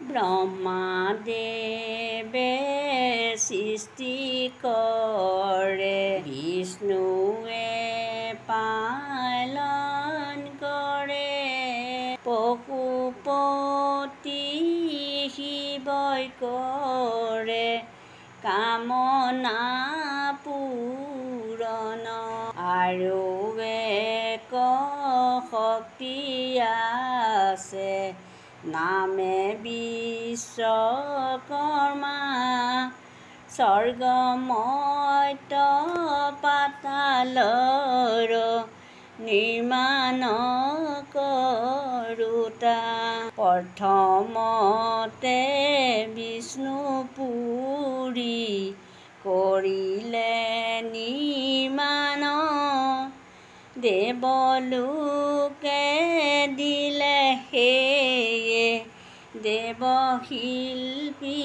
ব্ৰহ্মাদেৱে সৃষ্টি কৰে, বিষ্ণুৱে পালন কৰে, পশুপতি শিৱই কৰে কামনা পূৰণ, আৰু এক শক্তি আছে নামে বিশ্বকৰ্মা, স্বৰ্গ মৰ্ত্য পাতালৰ নিৰ্মাণ কৰোঁতা, প্ৰথমতে বিষ্ণুপুৰী কৰিলে নিৰ্মাণ, দেৱলোকে দিলে সেয়ে দেৱশিল্পী